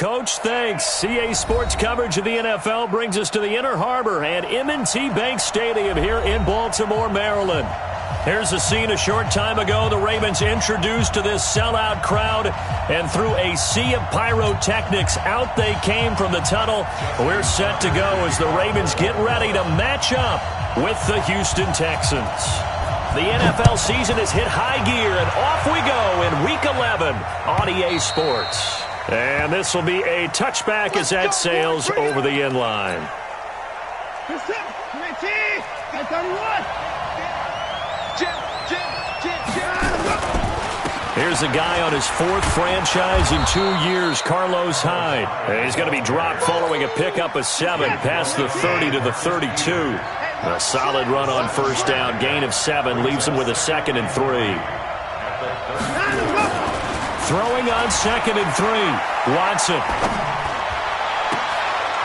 Coach. Thanks. CA Sports coverage of the NFL brings us to the Inner Harbor and M&T Bank Stadium here in Baltimore, Maryland. Here's a scene a short time ago. The Ravens introduced to this sellout crowd, and through a sea of pyrotechnics, out they came from the tunnel. We're set to go as the Ravens get ready to match up with the Houston Texans. The NFL season has hit high gear, and off we go in Week 11 on EA Sports. And this will be a touchback as that sails over the end line. Here's a guy on his fourth franchise in 2 years, Carlos Hyde. He's going to be dropped following a pickup of 7 past the 30 to the 32. A solid run on first down, gain of 7, leaves him with a 2nd and 3. Throwing on 2nd and 3, Watson.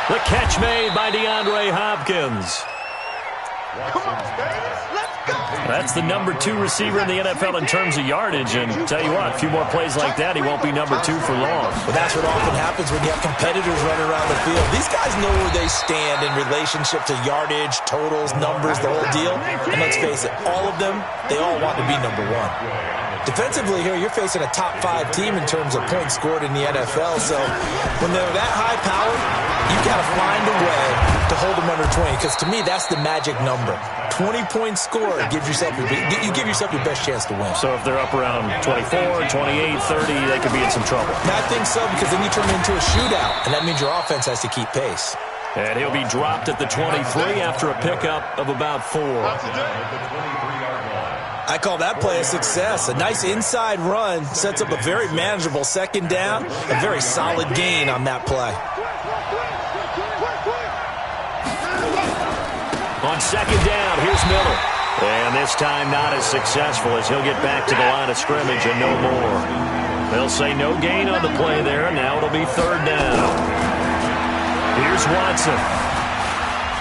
The catch made by DeAndre Hopkins. Come on, let's go. That's the number 2 receiver in the NFL in terms of yardage, and tell you what, a few more plays like that, he won't be number 2 for long. Well, that's what often happens when you have competitors running around the field. These guys know where they stand in relationship to yardage, totals, numbers, the whole deal. And let's face it, all of them, they all want to be number 1. Defensively here, you're facing a top 5 team in terms of points scored in the NFL. So when they're that high powered, you got to find a way to hold them under 20. Because to me, that's the magic number. 20 points scored gives yourself you give yourself your best chance to win. So if they're up around 24, 28, 30, they could be in some trouble. I think so, because then you turn it into a shootout, and that means your offense has to keep pace. And he'll be dropped at the 23 after a pickup of about 4. I call that play a success. A nice inside run sets up a very manageable 2nd down. A very solid gain on that play. On 2nd down, here's Miller. And this time not as successful as he'll get back to the line of scrimmage and no more. They'll say no gain on the play there. Now it'll be 3rd down. Here's Watson.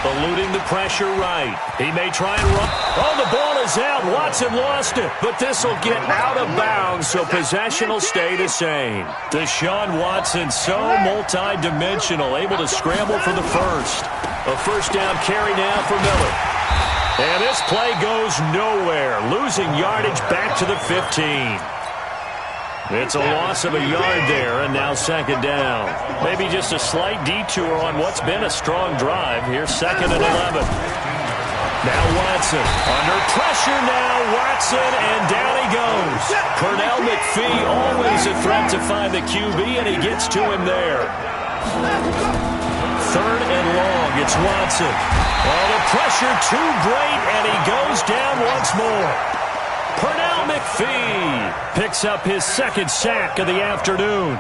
Eluding the pressure right. He may try and run. Oh, the ball is out. Watson lost it. But this will get out of bounds, so possession will stay the same. Deshaun Watson, so multi-dimensional, able to scramble for the first. A first down carry now for Miller. And this play goes nowhere. Losing yardage back to the 15. It's a loss of a yard there, and now 2nd down. Maybe just a slight detour on what's been a strong drive. Here's 2nd and 11. Now Watson. Under pressure now, Watson, and down he goes. Pernell McPhee, always a threat to find the QB, and he gets to him there. 3rd and long, it's Watson. Oh, the pressure too great, and he goes down once more. Pernell McPhee picks up his 2nd sack of the afternoon.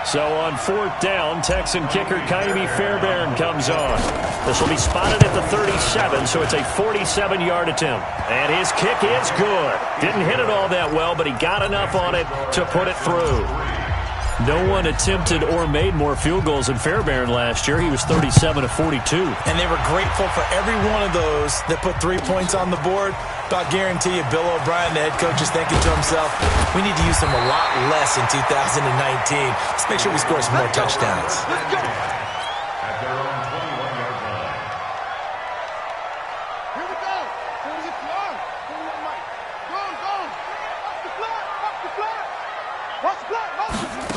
So on 4th down, Texan kicker Kaimi Fairbairn comes on. This will be spotted at the 37, so it's a 47-yard attempt. And his kick is good. Didn't hit it all that well, but he got enough on it to put it through. No one attempted or made more field goals than Fairbairn last year. He was 37 of 42. And they were grateful for every one of those that put 3 points on the board. But I guarantee you, Bill O'Brien, the head coach, is thinking to himself, we need to use them a lot less in 2019. Let's make sure we score some more touchdowns. Let's go. At their own 21-yard line. Here we go. Where's the flag? Where's the mic? Go. Watch the flag. Watch the flag. Watch the flag. Watch the flag.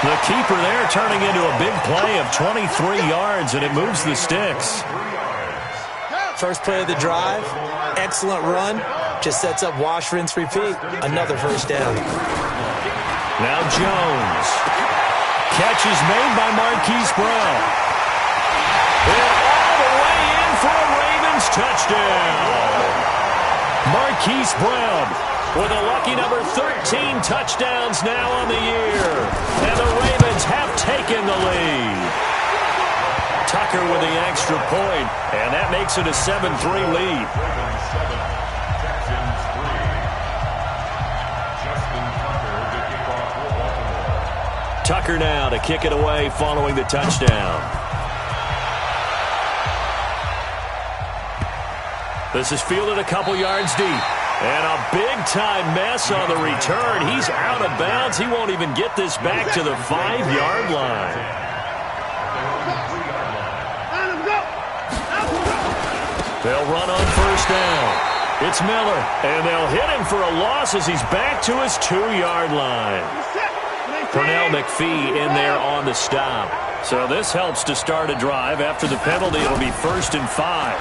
The keeper there turning into a big play of 23 yards, and it moves the sticks. First play of the drive, excellent run, just sets up wash, rinse, repeat. Another first down. Now Jones. Catch is made by Marquise Brown. And all the way in for a Ravens touchdown. Marquise Brown with a lucky number 13 touchdowns now on the year. And the Ravens have taken the lead. Tucker with the extra point, and that makes it a 7-3 lead. Ravens 7, Texans 3. Justin Tucker to kick off for Baltimore. Tucker now to kick it away following the touchdown. This is fielded a couple yards deep. And a big-time mess on the return. He's out of bounds. He won't even get this back to the 5-yard line. They'll run on first down. It's Miller, and they'll hit him for a loss as he's back to his 2-yard line. Pernell McPhee in there on the stop. So this helps to start a drive. After the penalty, it'll be 1st and 5.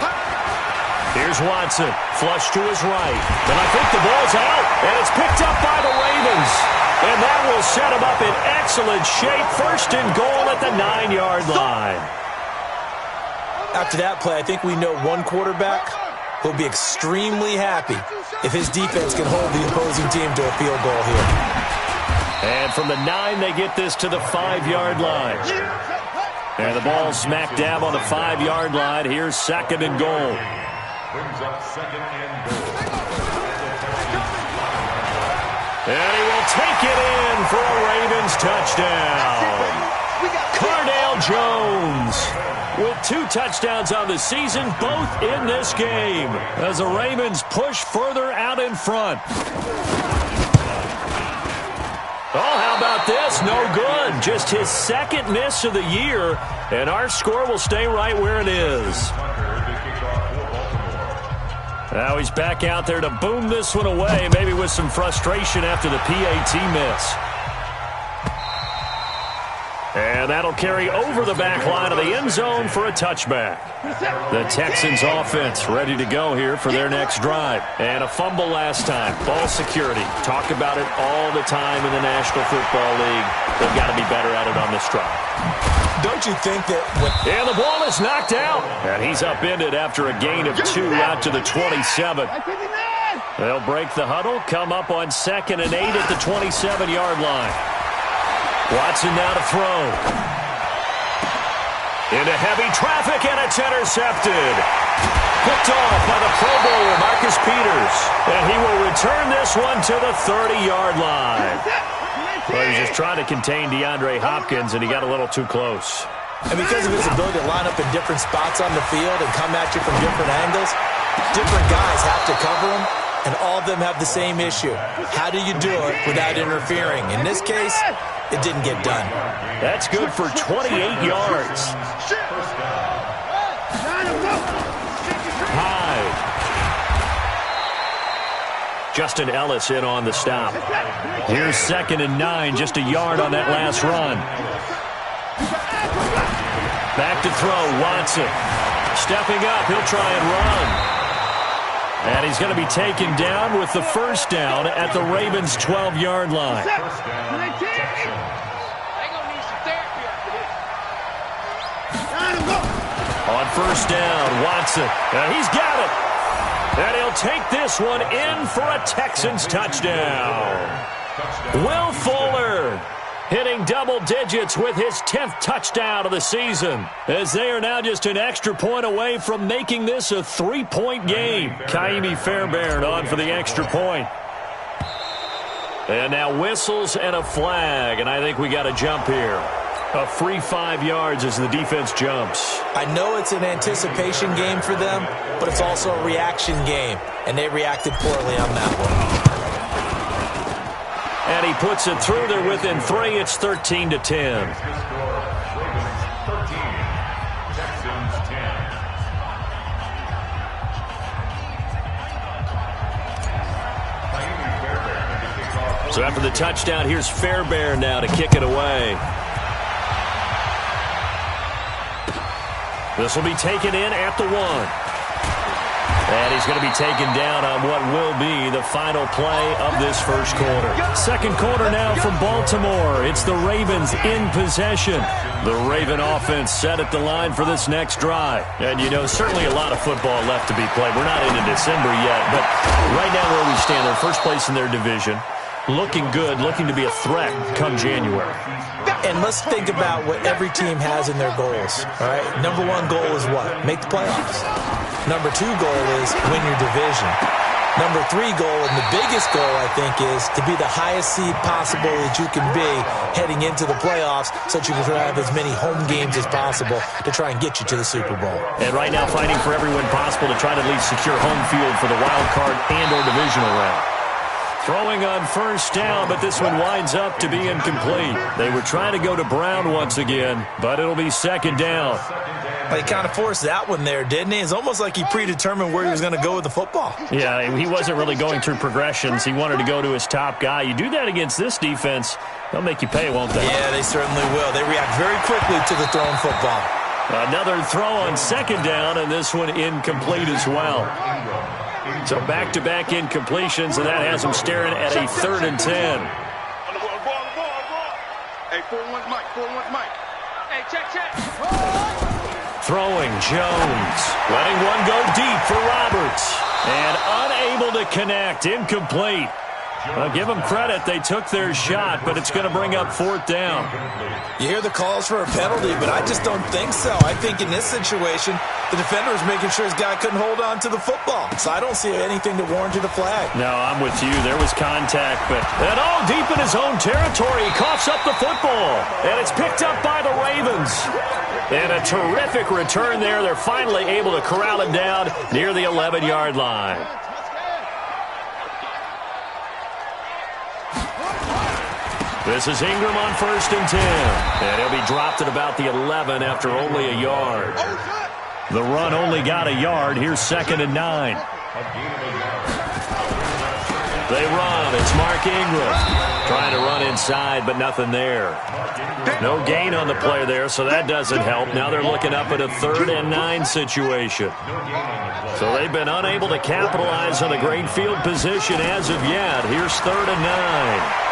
Here's Watson, flush to his right. And I think the ball's out, and it's picked up by the Ravens. And that will set him up in excellent shape. 1st and goal at the 9-yard line. After that play, I think we know one quarterback will be extremely happy if his defense can hold the opposing team to a field goal here. And from the 9, they get this to the 5-yard line. And the ball smack dab on the 5-yard line. Here's 2nd and goal. Brings up 2nd and goal. And he will take it in for a Ravens touchdown. Cardale Jones with 2 touchdowns on the season, both in this game, as the Ravens push further out in front. Oh, how about this? No good. Just his 2nd miss of the year, and our score will stay right where it is. Now he's back out there to boom this one away, maybe with some frustration after the PAT miss. And that'll carry over the back line of the end zone for a touchback. The Texans offense ready to go here for their next drive. And a fumble last time. Ball security. Talk about it all the time in the National Football League. They've got to be better at it on this drive. Don't you think that... And the ball is knocked out. And he's upended after a gain of 2 out to the 27. They'll break the huddle, come up on 2nd and 8 at the 27-yard line. Watson now to throw. Into heavy traffic, and it's intercepted. Picked off by the Pro Bowler, Marcus Peters. And he will return this one to the 30-yard line. Well, he was just trying to contain DeAndre Hopkins, and he got a little too close. And because of his ability to line up in different spots on the field and come at you from different angles, different guys have to cover him, and all of them have the same issue. How do you do it without interfering? In this case, it didn't get done. That's good for 28 yards. Hyde. Justin Ellis in on the stop. Here's 2nd and 9, just a yard on that last run. Back to throw, Watson. Stepping up, he'll try and run. And he's going to be taken down with the 1st down at the Ravens' 12-yard line. On 1st down, Watson. And he's got it. And he'll take this one in for a Texans touchdown. Will Fuller hitting double digits with his 10th touchdown of the season, as they are now just an extra point away from making this a 3-point game. Kaimi Fairbairn on for the extra point. And now whistles and a flag, and I think we got a jump here. A free 5 yards as the defense jumps. I know it's an anticipation game for them, but it's also a reaction game, and they reacted poorly on that one. And he puts it through there within 3. It's 13-10. So after the touchdown, here's Fairbairn now to kick it away. This will be taken in at the 1. And he's going to be taken down on what will be the final play of this 1st quarter. 2nd quarter now from Baltimore. It's the Ravens in possession. The Raven offense set at the line for this next drive. And, you know, certainly a lot of football left to be played. We're not into December yet, but right now where we stand, they're first place in their division. Looking good, looking to be a threat come January. And let's think about what every team has in their goals, all right? Number 1 goal is what? Make the playoffs. Number 2 goal is win your division. Number 3 goal, and the biggest goal, I think, is to be the highest seed possible that you can be heading into the playoffs so that you can have as many home games as possible to try and get you to the Super Bowl. And right now fighting for every win possible to try to at least secure home field for the wild card and or divisional round. Throwing on first down, but this one winds up to be incomplete. They were trying to go to Brown once again, but it'll be second down. Well, he kind of forced that one there, didn't he? It's almost like he predetermined where he was going to go with the football. Yeah, he wasn't really going through progressions. He wanted to go to his top guy. You do that against this defense, they'll make you pay, won't they? Yeah, they certainly will. They react very quickly to the thrown football. Another throw on second down, and this one incomplete as well. So back-to-back incompletions, and that has him staring at a 3rd and 10. Hey, 4-1 Mike, 4-1 Mike. Hey, check. Throwing Jones, letting one go deep for Roberts, and unable to connect, incomplete. I'll give them credit, they took their shot, but it's going to bring up 4th down. You hear the calls for a penalty, but I just don't think so. I think in this situation, the defender was making sure his guy couldn't hold on to the football. So I don't see anything that warranted a flag. No, I'm with you. There was contact, but deep in his own territory, he coughs up the football, and it's picked up by the Ravens. And a terrific return there. They're finally able to corral him down near the 11-yard line. This is Ingram on 1st and 10. And he'll be dropped at about the 11 after only a yard. The run only got a yard. Here's 2nd and 9. They run. It's Mark Ingram. Trying to run inside, but nothing there. No gain on the play there, so that doesn't help. Now they're looking up at a 3rd and 9 situation. So they've been unable to capitalize on a great field position as of yet. Here's 3rd and 9.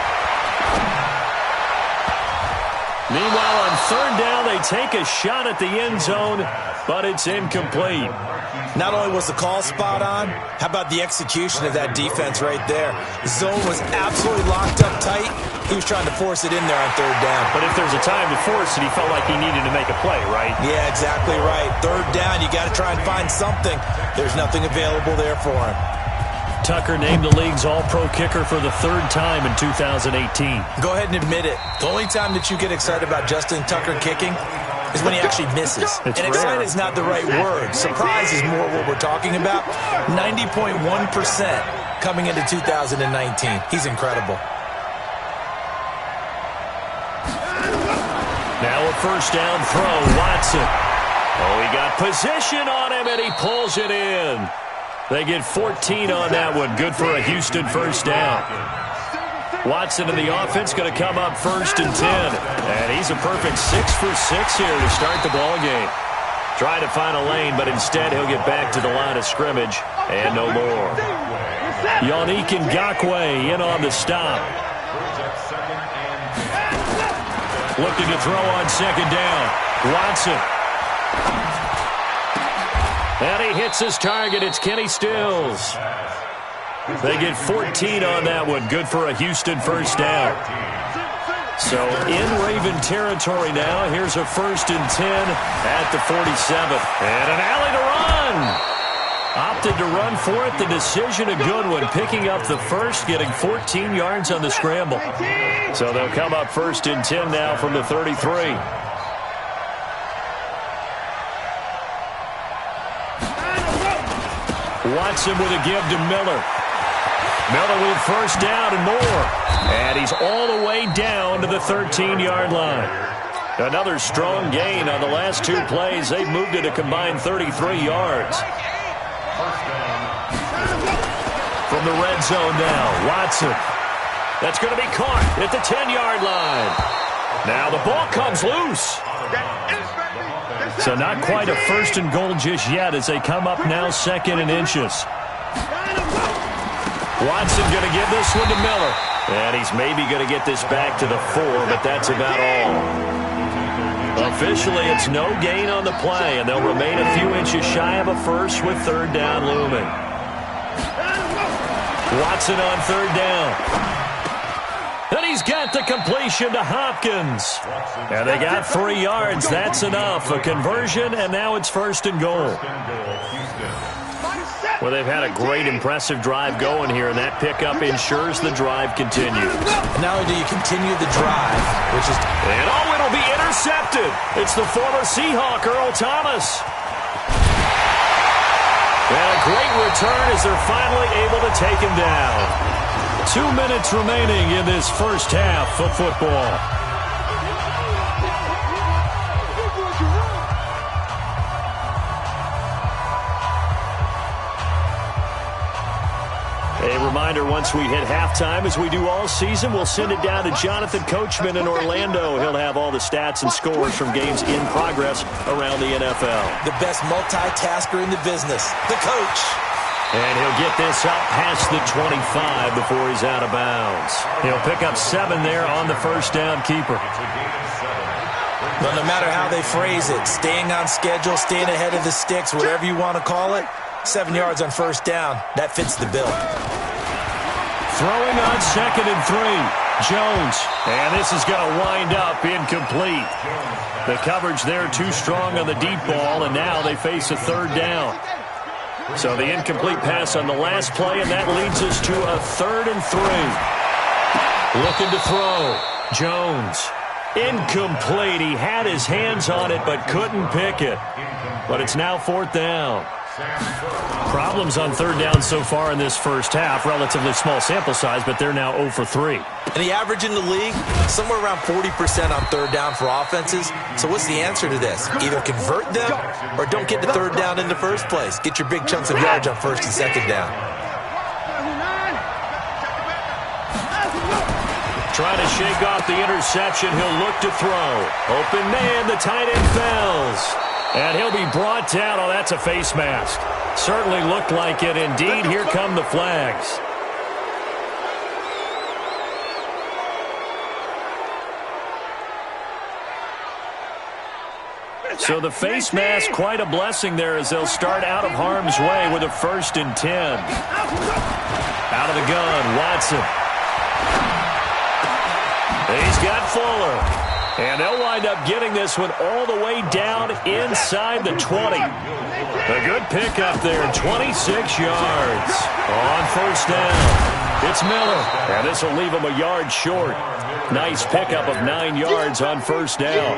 Meanwhile, on 3rd down, they take a shot at the end zone, but it's incomplete. Not only was the call spot on, how about the execution of that defense right there? The zone was absolutely locked up tight. He was trying to force it in there on 3rd down. But if there's a time to force it, he felt like he needed to make a play, right? Yeah, exactly right. 3rd down, you got to try and find something. There's nothing available there for him. Tucker named the league's all-pro kicker for the 3rd time in 2018. Go ahead and admit it. The only time that you get excited about Justin Tucker kicking is when he actually misses. And excited is not the right word. Surprise is more what we're talking about. 90.1% coming into 2019. He's incredible. Now a 1st down throw, Watson. Oh, he got position on him, and he pulls it in. They get 14 on that one. Good for a Houston 1st down. Watson in the offense going to come up 1st and 10. And he's a perfect 6 for 6 here to start the ball game. Try to find a lane, but instead he'll get back to the line of scrimmage and no more. Yannick Ngakoue in on the stop. Looking to throw on 2nd down. Watson. And he hits his target. It's Kenny Stills. They get 14 on that one. Good for a Houston 1st down. So in Raven territory now. Here's a 1st and 10 at the 47th. And an alley to run. Opted to run for it. The decision a good one. Picking up the first, getting 14 yards on the scramble. So they'll come up 1st and 10 now from the 33. Watson with a give to Miller. Miller with 1st down and more. And he's all the way down to the 13-yard line. Another strong gain on the last 2 plays. They've moved it a combined 33 yards. From the red zone now, Watson. That's going to be caught at the 10-yard line. Now the ball comes loose. So not quite a 1st and goal just yet as they come up now 2nd and inches. Watson going to give this one to Miller. And he's maybe going to get this back to the 4, but that's about all. Officially, it's no gain on the play, and they'll remain a few inches shy of a first with 3rd down looming. Watson on 3rd down. And he's got the completion to Hopkins. And they got 3 yards. That's enough. A conversion, and now it's 1st and goal. Well, they've had a great, impressive drive going here, and that pickup ensures the drive continues. And not only do you continue the drive, which is... And it'll be intercepted. It's the former Seahawk, Earl Thomas. And a great return as they're finally able to take him down. 2 minutes remaining in this first half of football. A reminder, once we hit halftime, as we do all season, we'll send it down to Jonathan Coachman in Orlando. He'll have all the stats and scores from games in progress around the NFL. The best multitasker in the business, the coach. And he'll get this up past the 25 before he's out of bounds. He'll pick up 7 there on the first down keeper. But no matter how they phrase it, staying on schedule, staying ahead of the sticks, whatever you want to call it, 7 yards on first down, that fits the bill. Throwing on 2nd and 3, Jones. And this is going to wind up incomplete. The coverage there too strong on the deep ball, and now they face a 3rd down. So the incomplete pass on the last play, and that leads us to a 3rd and 3. Looking to throw. Jones. Incomplete. He had his hands on it but couldn't pick it. But it's now 4th down. Problems on 3rd down so far in this first half. Relatively small sample size, but they're now 0 for 3. And the average in the league, somewhere around 40% on 3rd down for offenses. So what's the answer to this? Either convert them or don't get to 3rd down in the first place. Get your big chunks of yards on 1st and 2nd down. Trying to shake off the interception. He'll look to throw. Open man, the tight end fails. And he'll be brought down. Oh, that's a face mask. Certainly looked like it. Indeed, here come the flags. So the face mask, quite a blessing there as they'll start out of harm's way with a 1st and 10. Out of the gun, Watson. He's got Fuller. And they'll wind up getting this one all the way down inside the 20. A good pickup there, 26 yards on 1st down. It's Miller, and this will leave him a yard short. Nice pickup of 9 yards on 1st down.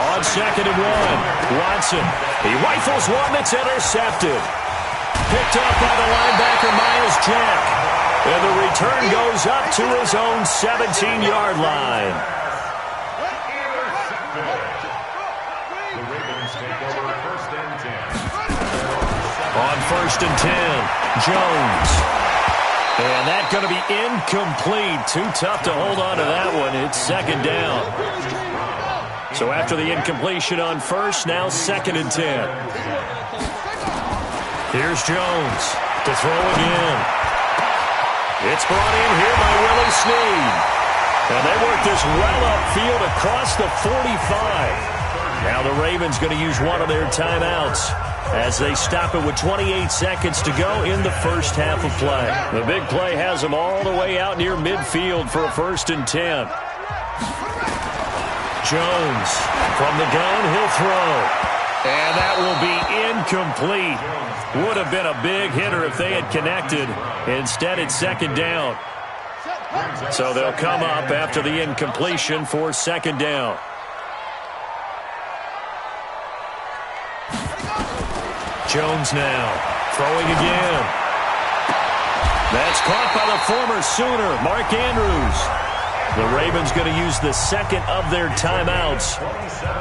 On 2nd and 1, Watson. He rifles one that's intercepted. Picked up by the linebacker, Miles Jack. And the return goes up to his own 17-yard line. The Ravens take over 1st and 10. On 1st and 10, Jones. And that's going to be incomplete. Too tough to hold on to that one. It's 2nd down. So after the incompletion on 1st, now 2nd and 10. Here's Jones to throw again. It's brought in here by Willie Snead. And they work this well upfield across the 45. Now the Ravens going to use one of their timeouts as they stop it with 28 seconds to go in the first half of play. The big play has them all the way out near midfield for a 1st and 10. Jones from the gun, he'll throw. And that will be incomplete. Would have been a big hitter if they had connected. Instead, it's 2nd down. So they'll come up after the incompletion for 2nd down. Jones now throwing again. That's caught by the former Sooner, Mark Andrews. The Ravens going to use the 2nd of their timeouts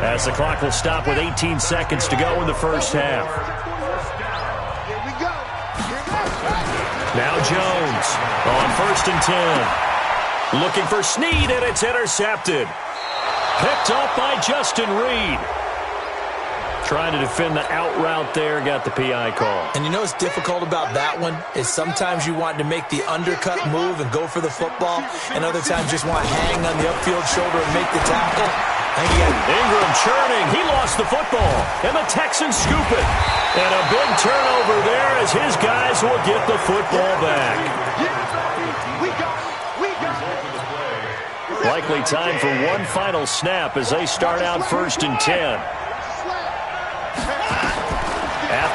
as the clock will stop with 18 seconds to go in the first half. Now Jones on 1st and 10. Looking for Snead, and it's intercepted. Picked up by Justin Reed. Trying to defend the out route there, got the PI call. And you know what's difficult about that one is sometimes you want to make the undercut move and go for the football, and other times just want to hang on the upfield shoulder and make the tackle. Ingram churning. He lost the football, and the Texans scoop it. And a big turnover there as his guys will get the football back. Likely time for one final snap as they start out 1st and 10.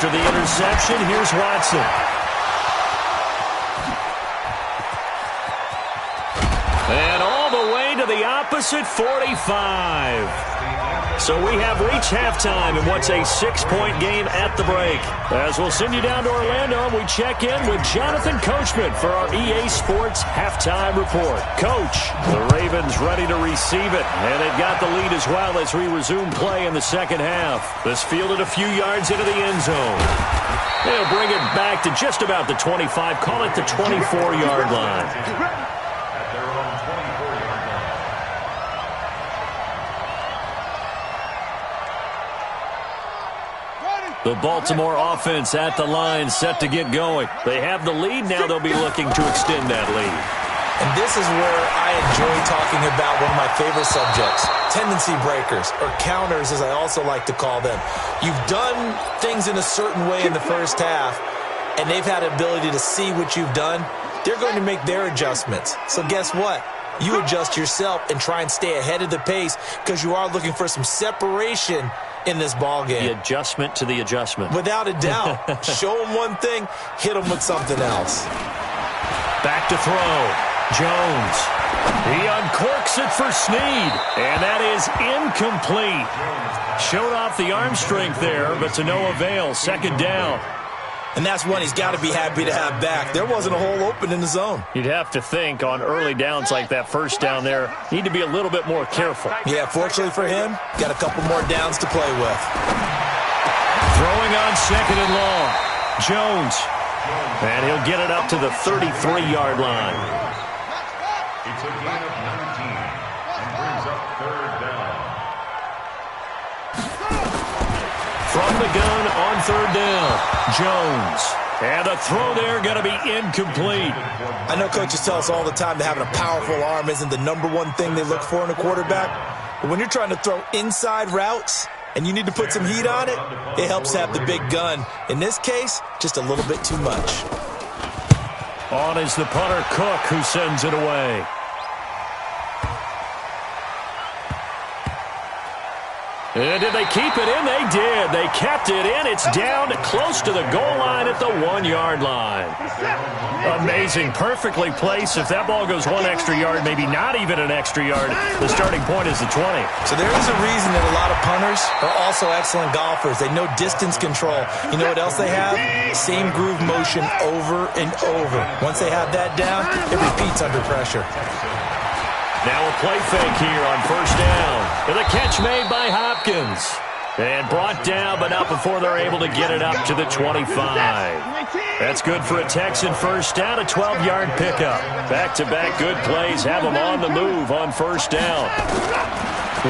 After the interception, here's Watson. And all the way to the opposite 45. So we have reached halftime in what's a 6-point game at the break. As we'll send you down to Orlando, we check in with Jonathan Coachman for our EA Sports Halftime Report. Coach, the Ravens ready to receive it, and they've got the lead as well as we resume play in the second half. This fielded a few yards into the end zone. They'll bring it back to just about the 25, call it the 24-yard line. The Baltimore offense at the line, set to get going. They have the lead. Now they'll be looking to extend that lead. And this is where I enjoy talking about one of my favorite subjects, tendency breakers, or counters as I also like to call them. You've done things in a certain way in the first half, and they've had the ability to see what you've done. They're going to make their adjustments. So guess what? You adjust yourself and try and stay ahead of the pace because you are looking for some separation in this ball game. The adjustment to the adjustment. Without a doubt. Show them one thing, hit them with something else. Back to throw. Jones. He uncorks it for Snead. And that is incomplete. Showed off the arm strength there, but to no avail. Second down. And that's one he's got to be happy to have back. There wasn't a hole open in the zone. You'd have to think on early downs like that first down there, need to be a little bit more careful. Yeah, fortunately for him, got a couple more downs to play with. Throwing on second and long. Jones. And he'll get it up to the 33-yard line. It's a gain of 19 and brings up third down. From the gun on third down. Jones. And a throw there going to be incomplete. I know coaches tell us all the time that having a powerful arm isn't the number one thing they look for in a quarterback. But when you're trying to throw inside routes and you need to put some heat on it, it helps to have the big gun. In this case, just a little bit too much. On is the punter, Cook, who sends it away. And did they keep it in? They did. They kept it in. It's down close to the goal line at the 1-yard line. Amazing. Perfectly placed. If that ball goes one extra yard, maybe not even an extra yard, the starting point is the 20. So there is a reason that a lot of punters are also excellent golfers. They know distance control. You know what else they have? Same groove motion over and over. Once they have that down, it repeats under pressure. Now a play fake here on first down. And a catch made by Hopkins. And brought down, but not before they're able to get it up to the 25. That's good for a Texan first down, a 12-yard pickup. Back-to-back good plays have them on the move on first down.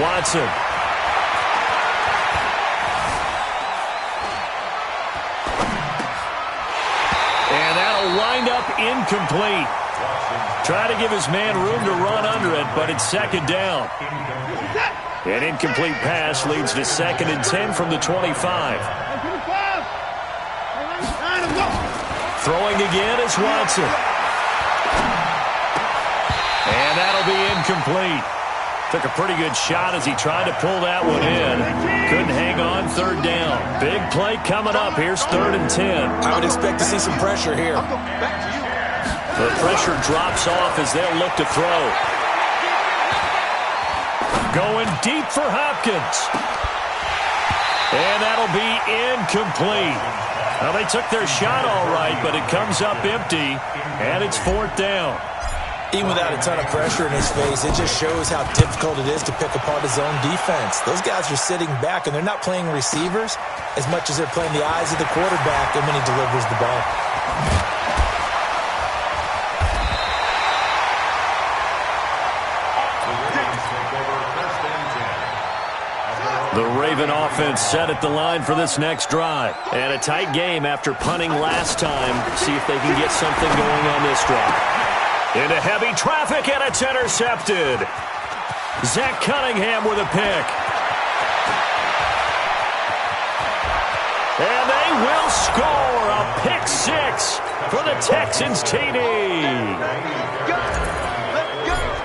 Watson. And that'll wind up incomplete. Try to give his man room to run under it, but it's second down. An incomplete pass leads to second and 10 from the 25. Throwing again is Watson. And that'll be incomplete. Took a pretty good shot as he tried to pull that one in. Couldn't hang on third down. Big play coming up. Here's third and 10. I would expect to see some pressure here. The pressure drops off as they'll look to throw. Going deep for Hopkins. And that'll be incomplete. Well, they took their shot all right, but it comes up empty, and it's fourth down. Even without a ton of pressure in his face, it just shows how difficult it is to pick apart his own defense. Those guys are sitting back, and they're not playing receivers as much as they're playing the eyes of the quarterback and when he delivers the ball. The Raven offense set at the line for this next drive. And a tight game after punting last time. See if they can get something going on this drive. Into heavy traffic, and it's intercepted. Zach Cunningham with a pick. And they will score a pick six for the Texans TD.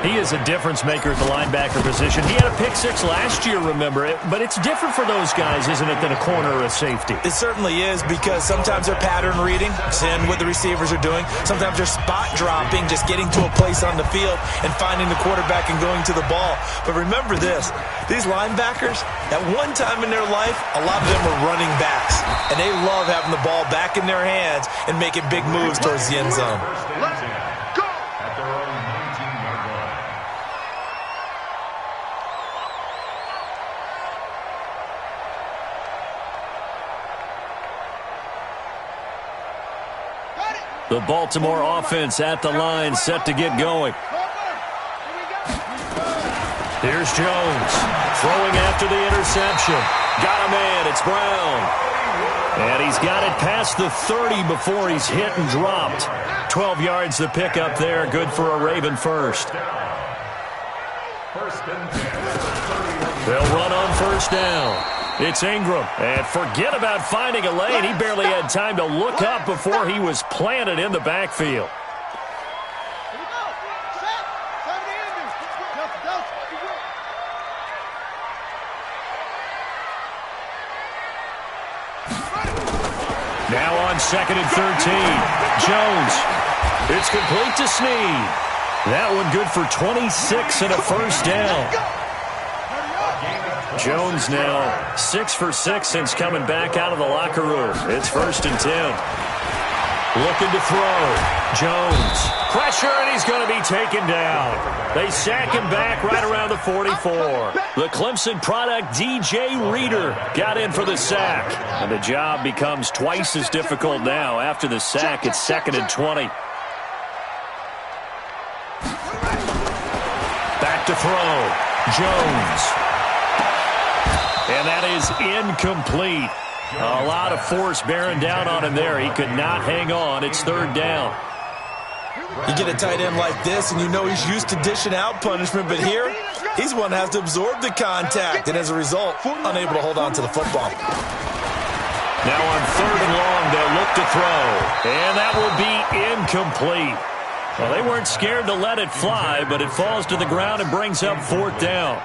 He is a difference maker at the linebacker position. He had a pick six last year, remember it, but it's different for those guys, isn't it, than a corner or a safety? It certainly is, because sometimes they're pattern reading, seeing what the receivers are doing. Sometimes they're spot dropping, just getting to a place on the field and finding the quarterback and going to the ball. But remember this, these linebackers, at one time in their life, a lot of them were running backs, and they love having the ball back in their hands and making big moves towards the end zone. The Baltimore offense at the line, set to get going. Here's Jones, throwing after the interception. Got a man, it's Brown. And he's got it past the 30 before he's hit and dropped. 12 yards the pickup there, good for a Raven first. They'll run on first down. It's Ingram, and forget about finding a lane. He barely had time to look up before he was planted in the backfield. Now on 2nd and 13, Jones. It's complete to Snead. That one good for 26 and a first down. Jones now 6 for 6 since coming back out of the locker room. It's 1st and 10. Looking to throw. Jones. Pressure, and he's going to be taken down. They sack him back right around the 44. The Clemson product, DJ Reader, got in for the sack. And the job becomes twice as difficult now. After the sack, it's 2nd and 20. Back to throw. Jones. And that is incomplete. A lot of force bearing down on him there. He could not hang on. It's 3rd down. You get a tight end like this, and you know he's used to dishing out punishment, but here, he's one that has to absorb the contact, and as a result, unable to hold on to the football. Now on 3rd and long, they'll look to throw. And that will be incomplete. Well, they weren't scared to let it fly, but it falls to the ground and brings up 4th down.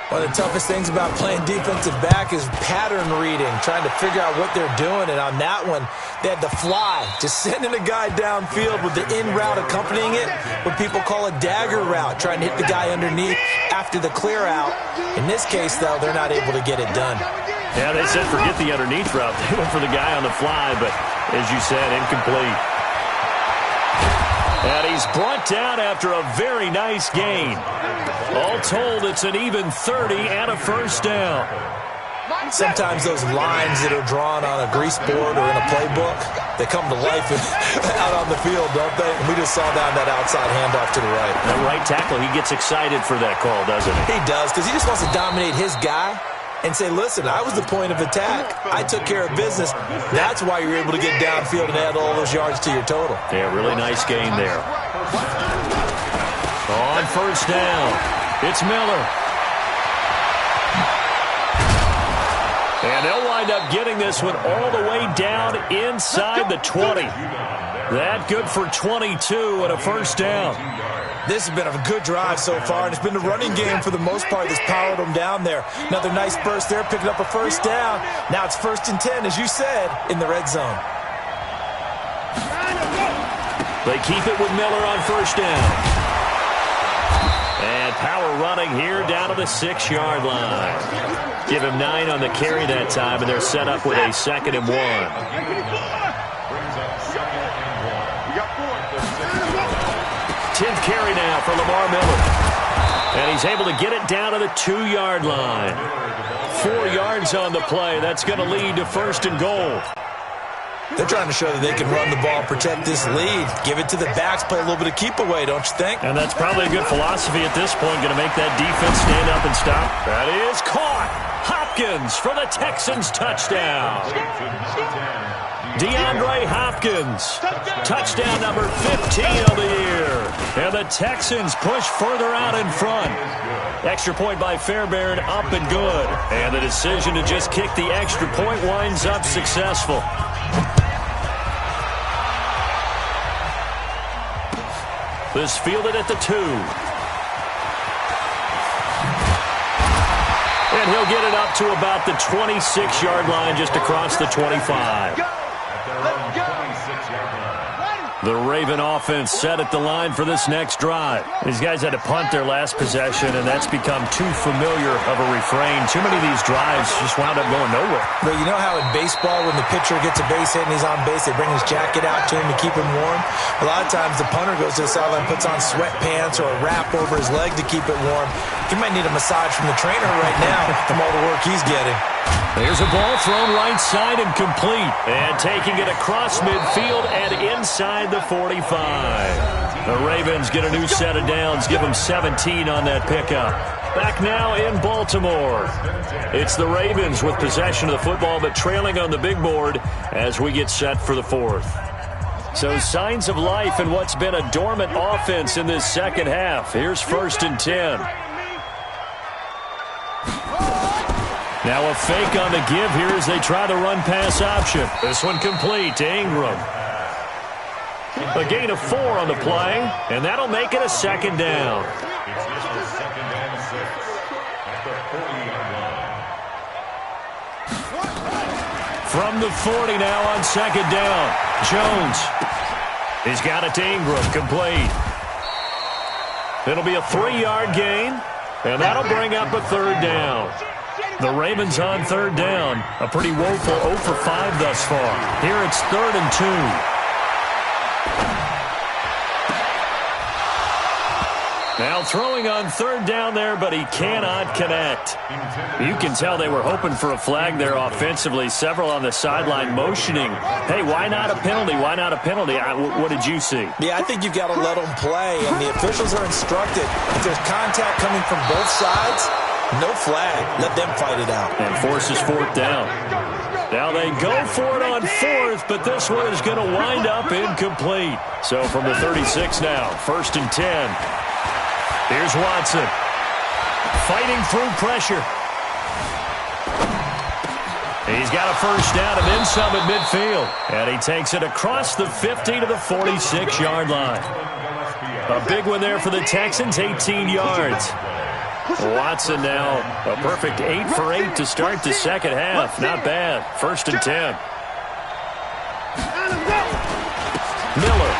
One of the toughest things about playing defensive back is pattern reading, trying to figure out what they're doing. And on that one, they had the fly, just sending a guy downfield with the in route accompanying it, what people call a dagger route, trying to hit the guy underneath after the clear out. In this case, though, they're not able to get it done. Yeah, they said forget the underneath route. They went for the guy on the fly, but as you said, incomplete. And he's brought down after a very nice gain. All told, it's an even 30 and a first down. Sometimes those lines that are drawn on a grease board or in a playbook, they come to life out on the field, don't they? And we just saw down that outside handoff to the right. That right tackle, he gets excited for that call, doesn't he? He does, because he just wants to dominate his guy and say, listen, I was the point of attack. I took care of business. That's why you're able to get downfield and add all those yards to your total. Yeah, really nice gain there. On first down, it's Miller. And they'll wind up getting this one all the way down inside the 20. That good for 22 and a first down. This has been a good drive so far, and it's been the running game for the most part that's powered them down there. Another nice burst there, picking up a first down. Now it's 1st and 10, as you said, in the red zone. They keep it with Miller on first down. And power running here down to the 6-yard line. Give him 9 on the carry that time, and they're set up with a 2nd and 1. 10th carry now for Lamar Miller. And he's able to get it down to the 2-yard line. 4 yards on the play. That's going to lead to 1st and goal. They're trying to show that they can run the ball, protect this lead, give it to the backs, play a little bit of keep away, don't you think? And that's probably a good philosophy at this point, going to make that defense stand up and stop. That is caught. Hopkins for the Texans touchdown. DeAndre Hopkins, touchdown number 15 of the year. And the Texans push further out in front. Extra point by Fairbairn, up and good. And the decision to just kick the extra point winds up successful. This fielded at the 2. And he'll get it up to about the 26-yard line, just across the 25. The Raven offense set at the line for this next drive. These guys had to punt their last possession, and that's become too familiar of a refrain. Too many of these drives just wound up going nowhere. But you know how in baseball, when the pitcher gets a base hit and he's on base, they bring his jacket out to him to keep him warm? A lot of times the punter goes to the sideline, puts on sweatpants or a wrap over his leg to keep it warm. He might need a massage from the trainer right now from all the work he's getting. There's a ball thrown right side and complete. And taking it across midfield and inside the 45. The Ravens get a new set of downs, give them 17 on that pickup. Back now in Baltimore. It's the Ravens with possession of the football, but trailing on the big board as we get set for the fourth. So signs of life in what's been a dormant offense in this second half. Here's 1st and 10. Now a fake on the give here as they try the run-pass option. This one complete to Ingram. A gain of 4 on the play, and that'll make it a 2nd down. It's just a 2nd and 6 at the 40-yard line. From the 40 now on 2nd down. Jones. He's got it to Ingram, complete. It'll be a 3-yard gain, and that'll bring up a 3rd down. The Ravens on 3rd down. A pretty woeful 0 for 5 thus far. Here it's 3rd and 2. Now throwing on 3rd down there, but he cannot connect. You can tell they were hoping for a flag there offensively. Several on the sideline motioning, hey, why not a penalty? Why not a penalty? What did you see? Yeah, I think you've got to let them play, and the officials are instructed. If there's contact coming from both sides, no flag. Let them fight it out. And forces 4th down. Now they go for it on 4th, but this one is going to wind up incomplete. So from the 36 now, 1st and 10. Here's Watson. Fighting through pressure. He's got a 1st down and then some at midfield. And he takes it across the 50 to the 46-yard line. A big one there for the Texans, 18 yards. Watson now a perfect 8 for 8 to start the second half. Not bad. 1st and 10. Miller.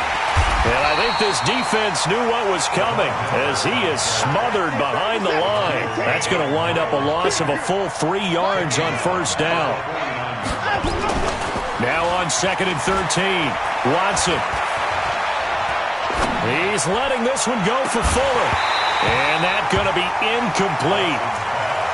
And I think this defense knew what was coming as he is smothered behind the line. That's going to wind up a loss of a full 3 yards on 1st down. Now on 2nd and 13. Watson. He's letting this one go for Fuller. And that's going to be incomplete.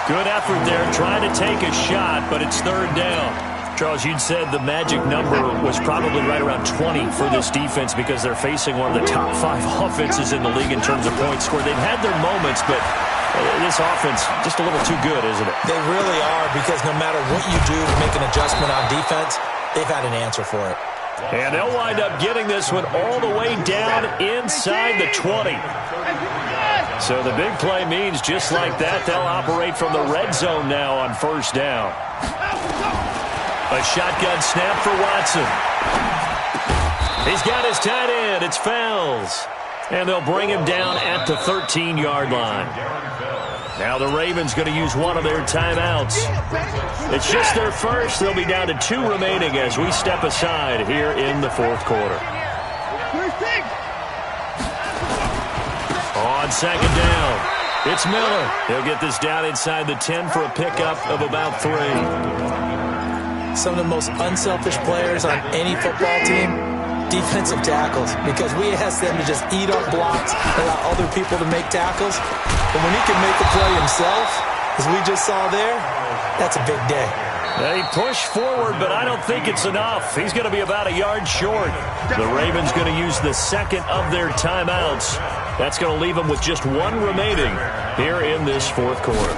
Good effort there trying to take a shot, but it's 3rd down. Charles, you'd said the magic number was probably right around 20 for this defense because they're facing one of the top 5 offenses in the league in terms of points scored. They've had their moments, but this offense just a little too good, isn't it? They really are, because no matter what you do to make an adjustment on defense, they've had an answer for it. And they'll wind up getting this one all the way down inside the 20. So the big play means just like that, they'll operate from the red zone now on 1st down. A shotgun snap for Watson. He's got his tight end. It's Fells. And they'll bring him down at the 13-yard line. Now the Ravens going to use one of their timeouts. It's just their first. They'll be down to 2 remaining as we step aside here in the 4th quarter. On 2nd down, it's Miller. He'll get this down inside the 10 for a pickup of about 3. Some of the most unselfish players on any football team, defensive tackles, because we ask them to just eat up blocks, allow other people to make tackles. But when he can make the play himself, as we just saw there, that's a big day. They push forward, but I don't think it's enough. He's going to be about a yard short. The Ravens going to use the second of their timeouts. That's going to leave them with just 1 remaining here in this 4th quarter.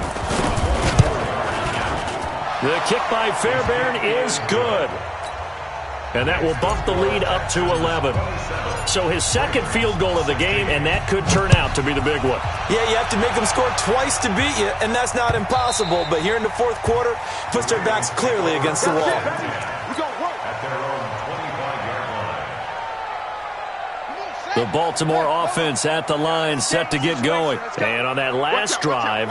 The kick by Fairbairn is good. And that will bump the lead up to 11. So his 2nd field goal of the game, and that could turn out to be the big one. Yeah, you have to make them score twice to beat you, and that's not impossible. But here in the 4th quarter, puts their backs clearly against the wall. At their own 25-yard line. The Baltimore offense at the line, set to get going. And on that last drive,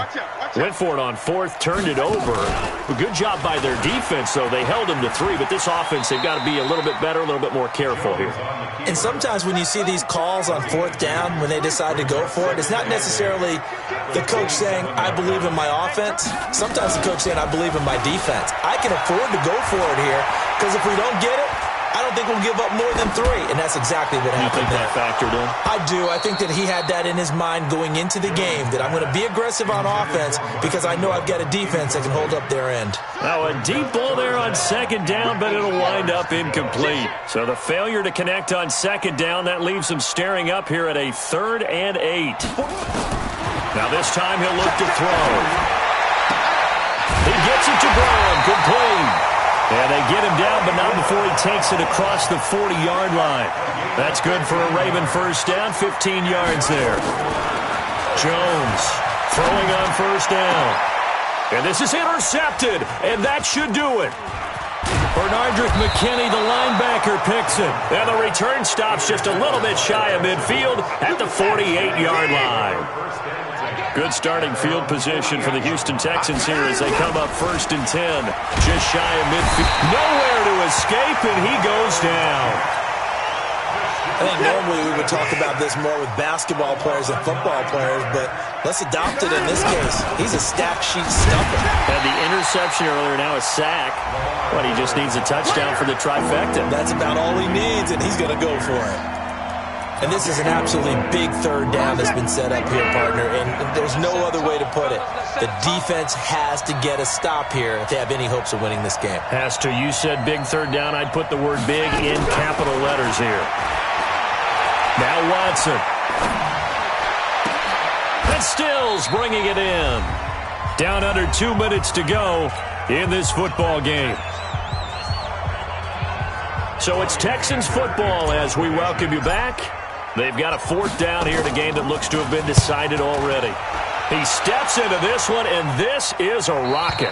went for it on fourth, turned it over. A good job by their defense, though. They held them to 3, but this offense, they've got to be a little bit better, a little bit more careful here. And sometimes when you see these calls on fourth down, when they decide to go for it, it's not necessarily the coach saying, I believe in my offense. Sometimes the coach saying, I believe in my defense. I can afford to go for it here, because if we don't get it, I don't think we'll give up more than 3, and that's exactly what happened there. You think that factored in? I do. I think that he had that in his mind going into the game, that I'm going to be aggressive on offense because I know I've got a defense that can hold up their end. Now a deep ball there on second down, but it'll wind up incomplete. So the failure to connect on second down, that leaves him staring up here at a 3rd and 8. Now this time he'll look to throw. He gets it to Brown. Complete. And they get him down, but not before he takes it across the 40-yard line. That's good for a Raven first down, 15 yards there. Jones throwing on first down. And this is intercepted, and that should do it. Bernardrick McKinney, the linebacker, picks it. And the return stops just a little bit shy of midfield at the 48-yard line. Good starting field position for the Houston Texans here as they come up 1st and 10. Just shy of midfield. Nowhere to escape, and he goes down. I think normally we would talk about this more with basketball players and football players, but let's adopt it in this case. He's a stack sheet stuffer. Had the interception earlier, now a sack. But he just needs a touchdown for the trifecta. That's about all he needs, and he's going to go for it. And this is an absolutely big 3rd down that's been set up here, partner, and there's no other way to put it. The defense has to get a stop here if they have any hopes of winning this game. Has to. You said big 3rd down. I'd put the word big in capital letters here. Now Watson. And Stills bringing it in. Down under 2 minutes to go in this football game. So it's Texans football as we welcome you back. They've got a 4th down here in a game that looks to have been decided already. He steps into this one, and this is a rocket.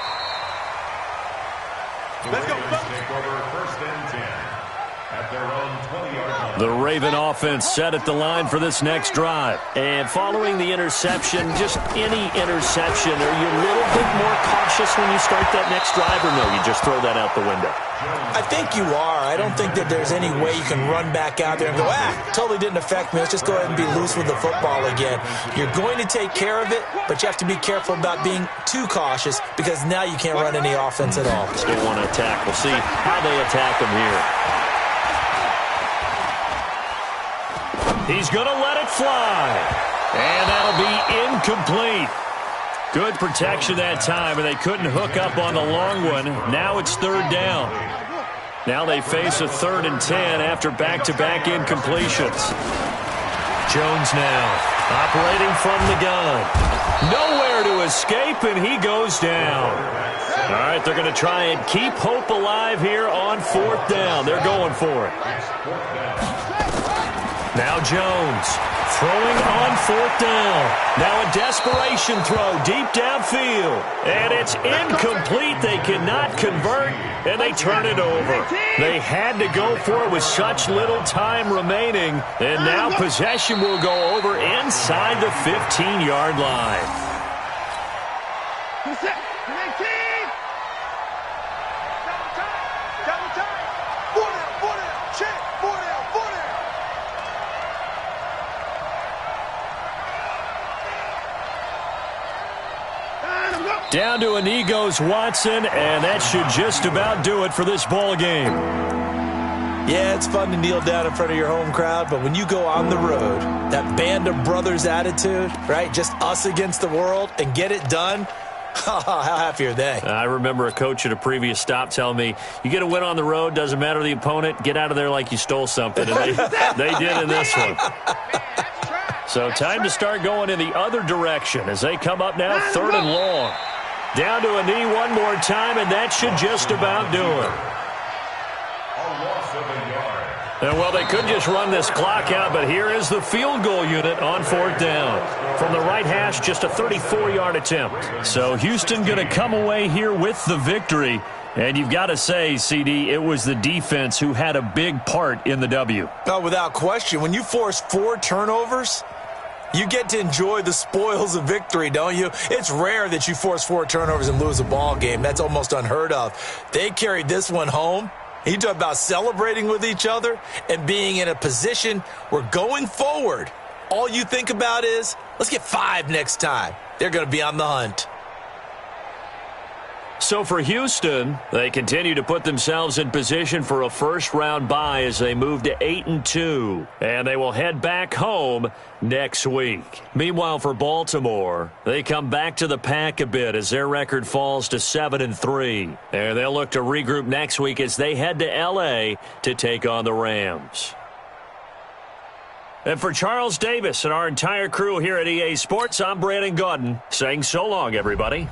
Let's go. Take over 1st and 10 at their own 20-yard line. The Raven offense set at the line for this next drive. And following the interception, just any interception, are you a little bit more cautious when you start that next drive, or no, you just throw that out the window? I think you are. I don't think that there's any way you can run back out there and go, totally didn't affect me. Let's just go ahead and be loose with the football again. You're going to take care of it, but you have to be careful about being too cautious because now you can't run any offense at all. Still want to attack. We'll see how they attack him here. He's going to let it fly. And that'll be incomplete. Good protection that time, and they couldn't hook up on the long one. Now it's 3rd down. Now they face a 3rd and 10 after back-to-back incompletions. Jones now operating from the gun. Nowhere to escape, and he goes down. All right, they're going to try and keep hope alive here on 4th down. They're going for it. Now Jones throwing on 4th down. Now a desperation throw deep downfield. And it's incomplete. They cannot convert, and they turn it over. They had to go for it with such little time remaining. And now possession will go over inside the 15-yard line. Down to a knee goes Watson, and that should just about do it for this ball game. Yeah, it's fun to kneel down in front of your home crowd, but when you go on the road, that band of brothers attitude, right, just us against the world, and get it done, how happy are they? I remember a coach at a previous stop telling me, you get a win on the road, doesn't matter the opponent, get out of there like you stole something, and they did in this one. So time to start going in the other direction as they come up now 3rd and long. Down to a knee one more time, and that should just about do it. A loss of a yard. And, well, they could just run this clock out, but here is the field goal unit on 4th down. From the right hash, just a 34-yard attempt. So Houston going to come away here with the victory. And you've got to say, CD, it was the defense who had a big part in the W. Oh, without question. When you force 4 turnovers, you get to enjoy the spoils of victory, don't you? It's rare that you force 4 turnovers and lose a ball game. That's almost unheard of. They carried this one home. You talk about celebrating with each other and being in a position where going forward, all you think about is, let's get 5 next time. They're going to be on the hunt. So for Houston, they continue to put themselves in position for a first-round bye as they move to 8-2, and they will head back home next week. Meanwhile, for Baltimore, they come back to the pack a bit as their record falls to 7-3, and they'll look to regroup next week as they head to L.A. to take on the Rams. And for Charles Davis and our entire crew here at EA Sports, I'm Brandon Gaudin saying so long, everybody.